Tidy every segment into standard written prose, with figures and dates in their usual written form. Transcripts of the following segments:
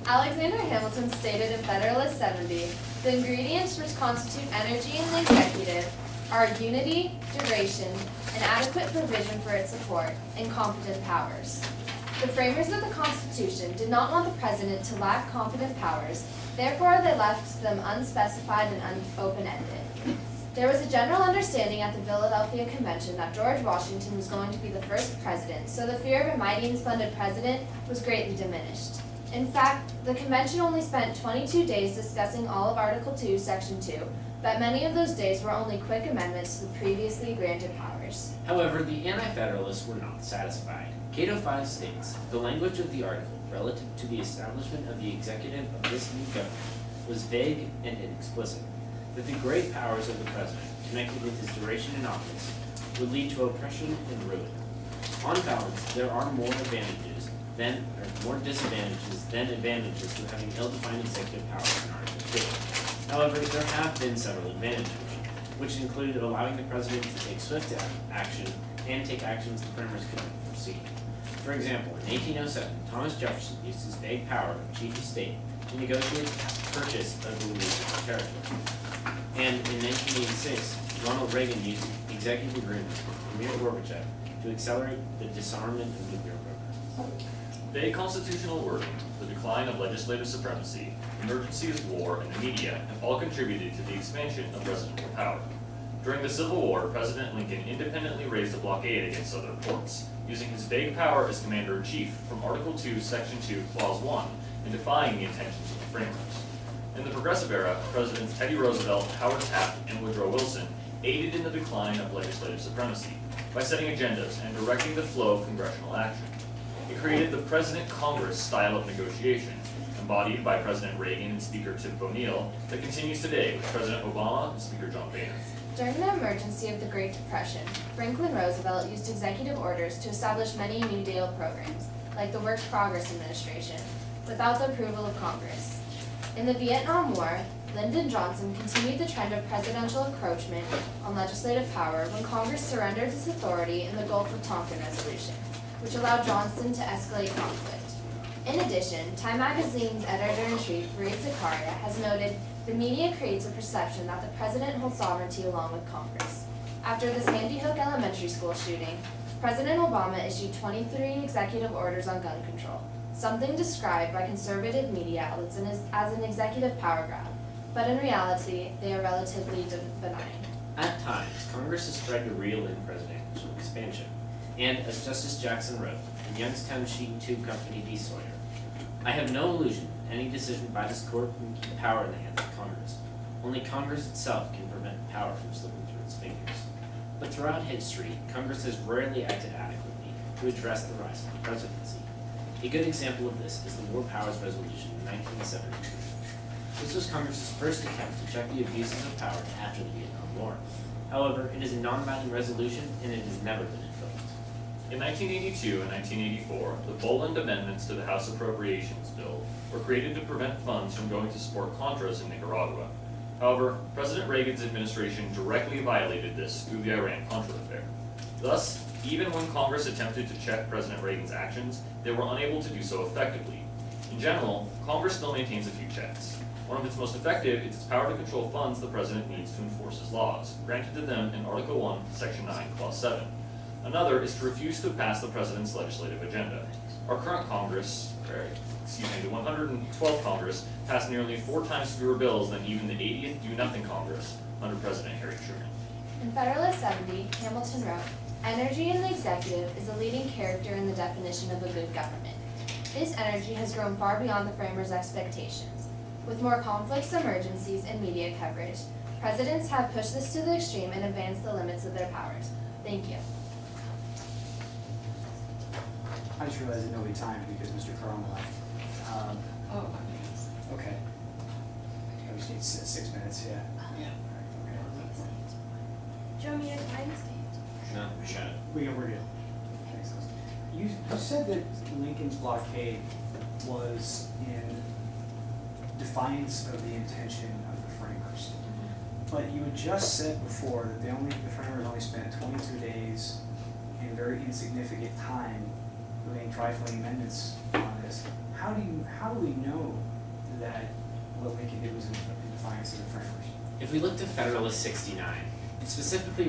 Alexander Hamilton stated in Federalist 70, the ingredients which constitute energy in the executive are unity, duration, and adequate provision for its support, and competent powers. The framers of the Constitution did not want the President to lack competent powers, therefore they left them unspecified and open-ended. There was a general understanding at the Philadelphia Convention that George Washington was going to be the first president, so the fear of a mighty and splendid president was greatly diminished. In fact, the convention only spent 22 days discussing all of Article 2, Section 2, but many of those days were only quick amendments to the previously granted powers. However, the Anti-Federalists were not satisfied. Cato 5 states, the language of the article relative to the establishment of the executive of this new government was vague and inexplicit, that the great powers of the President, connected with his duration in office, would lead to oppression and ruin. On balance, there are more disadvantages than advantages to having ill-defined executive powers in Article 2. However, there have been several advantages, which included allowing the President to take swift action and take actions the framers could not foresee. For example, in 1807, Thomas Jefferson used his vague power of chief of state to negotiate the purchase of the Louisiana Territory. And in 1986, Ronald Reagan used executive agreements with Premier Gorbachev to accelerate the disarmament of nuclear programs. Vague constitutional wording, the decline of legislative supremacy, emergency of war, and the media have all contributed to the expansion of presidential power. During the Civil War, President Lincoln independently raised a blockade against Southern ports, using his vague power as Commander-in-Chief from Article 2, Section 2, Clause 1, and defying the intentions of the framers. In the Progressive Era, Presidents Teddy Roosevelt, Howard Taft, and Woodrow Wilson aided in the decline of legislative supremacy by setting agendas and directing the flow of congressional action. It created the President-Congress style of negotiation, embodied by President Reagan and Speaker Tip O'Neill, that continues today with President Obama and Speaker John Boehner. During the emergency of the Great Depression, Franklin Roosevelt used executive orders to establish many New Deal programs, like the Works Progress Administration, without the approval of Congress. In the Vietnam War, Lyndon Johnson continued the trend of presidential encroachment on legislative power when Congress surrendered its authority in the Gulf of Tonkin Resolution, which allowed Johnson to escalate conflict. In addition, Time Magazine's editor-in-chief, Reed Zakaria, has noted the media creates a perception that the president holds sovereignty along with Congress. After the Sandy Hook Elementary School shooting, President Obama issued 23 executive orders on gun control, something described by conservative media outlets as an executive power grab, but in reality, they are relatively benign. At times, Congress has tried to reel in presidential expansion, and as Justice Jackson wrote in Youngstown Sheet Tube Company v. Sawyer, I have no illusion that any decision by this court can keep power in the hands of Congress. Only Congress itself can prevent power from slipping through its fingers. But throughout history, Congress has rarely acted adequately to address the rise of the presidency. A good example of this is the War Powers Resolution in 1973. This was Congress's first attempt to check the abuses of power after the Vietnam War. However, it is a non-binding resolution and it has never been invoked. In 1982 and 1984, the Boland Amendments to the House Appropriations Bill were created to prevent funds from going to support Contras in Nicaragua. However, President Reagan's administration directly violated this through the Iran-Contra affair. Thus, even when Congress attempted to check President Reagan's actions, they were unable to do so effectively. In general, Congress still maintains a few checks. One of its most effective is its power to control funds the President needs to enforce his laws, granted to them in Article 1, Section 9, Clause 7. Another is to refuse to pass the President's legislative agenda. Our current Congress, the 112th Congress, passed nearly 4 times fewer bills than even the 80th Do-Nothing Congress under President Harry Truman. In Federalist 70, Hamilton wrote, energy in the executive is a leading character in the definition of a good government. This energy has grown far beyond the framers' expectations. With more conflicts, emergencies, and media coverage, presidents have pushed this to the extreme and advanced the limits of their powers. Thank you. I just realized that nobody timed because Mr. Carl left. Okay. We just need 6 minutes, yeah. Yeah. Do you want me to time? No, shut it. We're good. Thanks. You said that Lincoln's blockade was in defiance of the intention of the framers. But you had just said before that the framers only spent 22 days and very insignificant time doing trifling amendments on this. How do we know that what Lincoln did was in defiance of the framers? If we look to Federalist 69, it specifically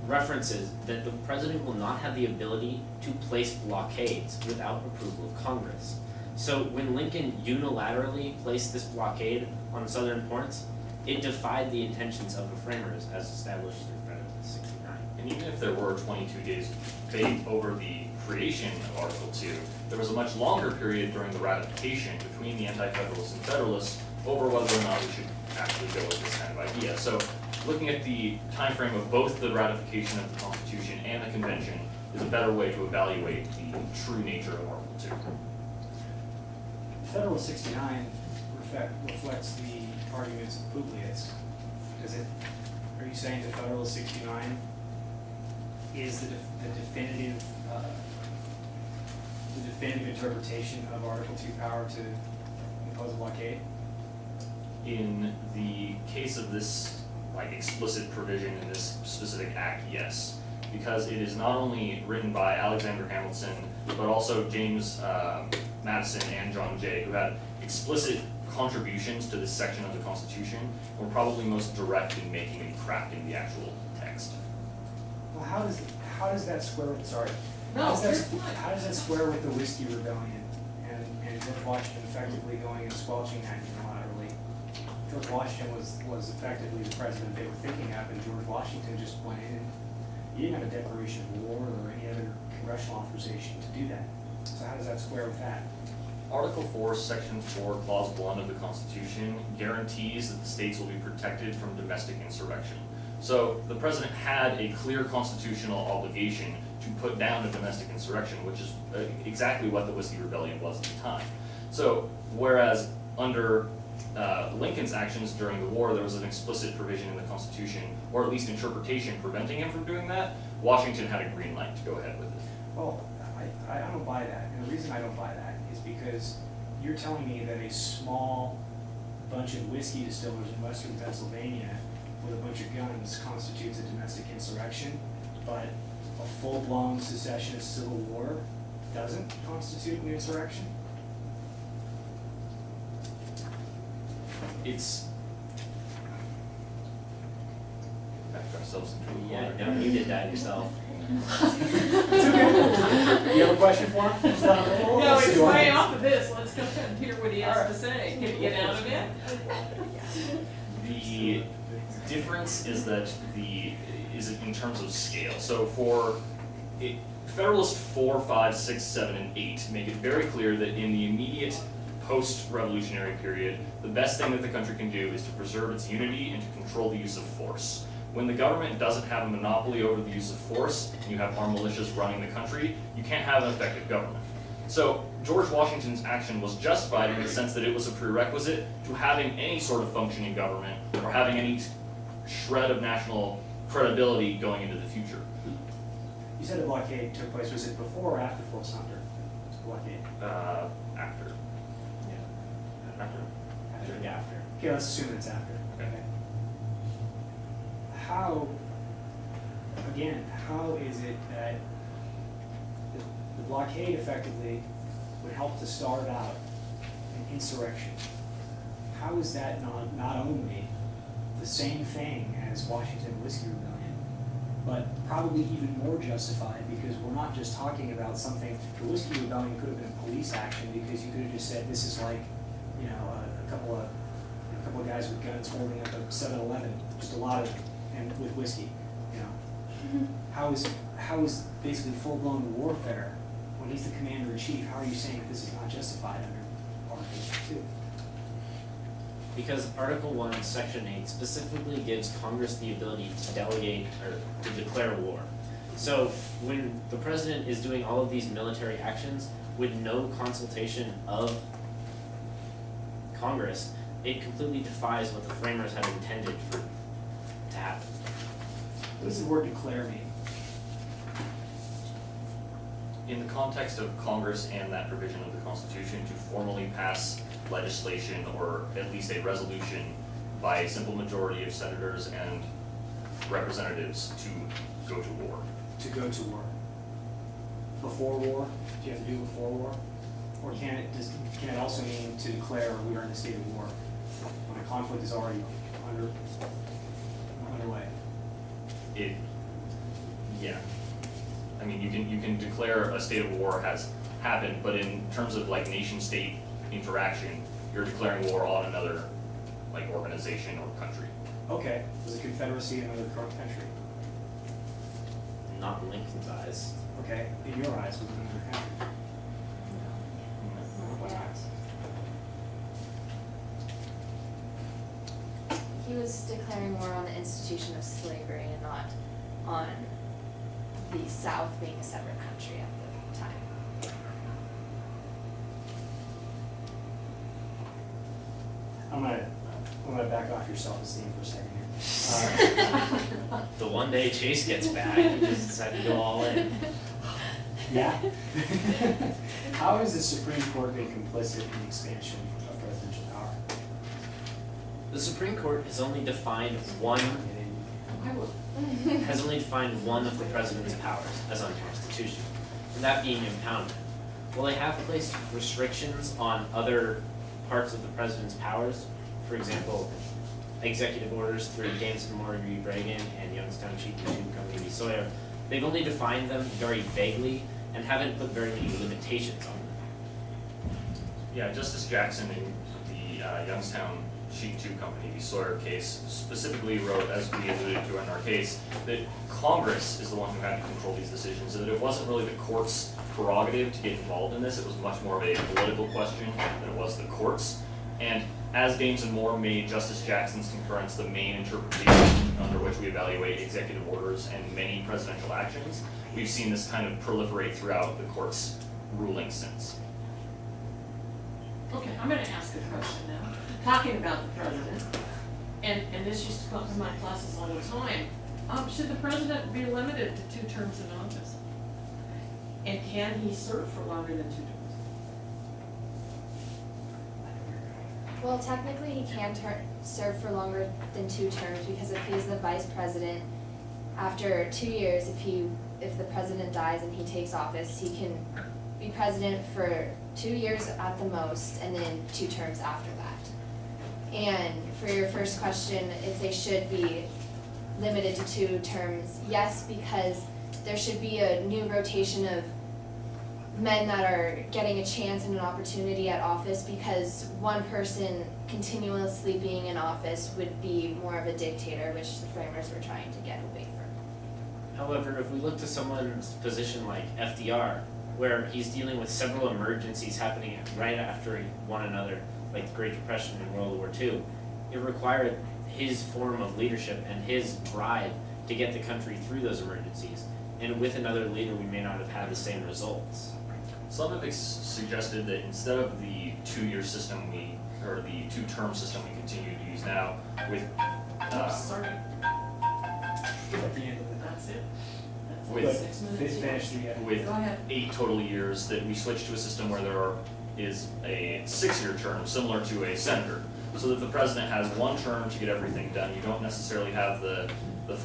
references that the president will not have the ability to place blockades without approval of Congress. So when Lincoln unilaterally placed this blockade on southern ports, it defied the intentions of the framers as established through Federalist 69. And even if there were 22 days of debate over the creation of Article 2, there was a much longer period during the ratification between the anti-federalists and federalists over whether or not we should actually go with this kind of idea. So looking at the time frame of both the ratification of the Constitution and the Convention is a better way to evaluate the true nature of Article 2. Federalist 69 reflects the arguments of Publius. Does it? Are you saying that Federalist 69 is the definitive interpretation of Article 2 power to impose a blockade? In the case of this explicit provision in this specific act, yes. Because it is not only written by Alexander Hamilton, but also James Madison and John Jay, who had explicit contributions to this section of the Constitution, were probably most direct in making and crafting the actual text. Well, how does that square with, sorry. No, How does you're that- fine. How does that square with the Whiskey Rebellion and George Washington effectively going and squelching that unilaterally? George Washington was effectively the president they were thinking of, and George Washington just went in and he didn't have a declaration of war or any other congressional authorization to do that. So how does that square with that? Article 4, Section 4, Clause 1 of the Constitution guarantees that the states will be protected from domestic insurrection. So the president had a clear constitutional obligation to put down a domestic insurrection, which is exactly what the Whiskey Rebellion was at the time. So whereas under Lincoln's actions during the war, there was an explicit provision in the Constitution, or at least interpretation preventing him from doing that, Washington had a green light to go ahead with it. Well, I don't buy that, and the reason I don't buy that is because you're telling me that a small bunch of whiskey distillers in western Pennsylvania with a bunch of guns constitutes a domestic insurrection, but a full-blown secessionist civil war doesn't constitute an insurrection? It's back ourselves into the Yeah, water. no, you did that yourself. It's okay. You have a question for him? No, Let's it's see what way happens. off of this, let's go ahead and hear what he has to say, can you get out of it? The difference is that is in terms of scale. So for Federalist 4, 5, 6, 7, and 8 make it very clear that in the immediate post-revolutionary period, the best thing that the country can do is to preserve its unity and to control the use of force. When the government doesn't have a monopoly over the use of force, and you have armed militias running the country, you can't have an effective government. So George Washington's action was justified in the sense that it was a prerequisite to having any sort of functioning government or having any shred of national credibility going into the future. You said the blockade took place, was it before or after Fort Sumter? Blockade? After. After. Yeah, after. Okay, let's assume it's after. Okay. How is it that the blockade effectively would help to start out an insurrection? How is that not only the same thing as Washington Whiskey Rebellion, but probably even more justified because we're not just talking about something, the Whiskey Rebellion could have been a police action because you could have just said this is like, you know, a couple of guys with guns holding up a 7-Eleven, just a lot of them, and with whiskey, you know. How is basically full-blown warfare when he's the commander-in-chief? How are you saying that this is not justified under Article 2? Because Article 1, Section 8 specifically gives Congress the ability to delegate or to declare war. So when the president is doing all of these military actions with no consultation of Congress, it completely defies what the framers had intended for to happen. What does the word declare mean? In the context of Congress and that provision of the Constitution to formally pass legislation or at least a resolution by a simple majority of senators and representatives to go to war. To go to war. Before war? Do you have to do it before war? Or can it also mean to declare we are in a state of war when a conflict is already underway? Yeah. I mean, you can declare a state of war has happened, but in terms of like nation-state interaction, you're declaring war on another like organization or country. Okay, was a confederacy another country? Not in Lincoln's eyes. Okay, in your eyes, was it another country? Why not? He was declaring war on the institution of slavery and not on the South being a separate country at the time. I'm gonna back off your self-esteem for a second here. The one day Chase gets back, he just decided to go all in. Yeah. How has the Supreme Court been complicit in the expansion of presidential power? The Supreme Court has only defined one of the president's powers as unconstitutional, and that being impoundment. While they have placed restrictions on other parts of the president's powers, for example, executive orders through Jameson Moore v. Reagan and Youngstown Sheep and Tube Company v. Sawyer, they've only defined them very vaguely and haven't put very many limitations on them. Yeah, Justice Jackson in the Youngstown Sheep Tube Company v. Sawyer case specifically wrote, as we alluded to in our case, that Congress is the one who had to control these decisions, so that it wasn't really the court's prerogative to get involved in this. It was much more of a political question than it was the court's. And as Dames and Moore made Justice Jackson's concurrence the main interpretation under which we evaluate executive orders and many presidential actions, we've seen this kind of proliferate throughout the court's ruling since. Okay, I'm gonna ask a question now, talking about the president, and this used to come up in my classes all the time. Should the president be limited to 2 terms in office? And can he serve for longer than 2 terms? Well, technically, he can serve for longer than 2 terms because if he's the vice president, after 2 years, if the president dies and he takes office, he can be president for 2 years at the most, and then 2 terms after that. And for your first question, if they should be limited to 2 terms, yes, because there should be a new rotation of men that are getting a chance and an opportunity at office, because one person continuously being in office would be more of a dictator, which the framers were trying to get away from. However, if we look to someone's position like FDR, where he's dealing with several emergencies happening right after one another, like the Great Depression and World War II, it required his form of leadership and his drive to get the country through those emergencies. And with another leader, we may not have had the same results. Some have suggested that instead of the 2-year system or the 2-term system we continue to use now with Sorry, At the end of it. that's it. That's it. With- 6 minutes. Finish the, with Go ahead. 8 total years, that we switch to a system where there is a 6-year term, similar to a senator, so that the president has 1 term to get everything done. You don't necessarily have the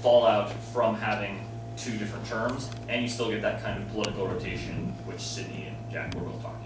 fallout from having 2 different terms, and you still get that kind of political rotation, which Sydney and Jack were both talking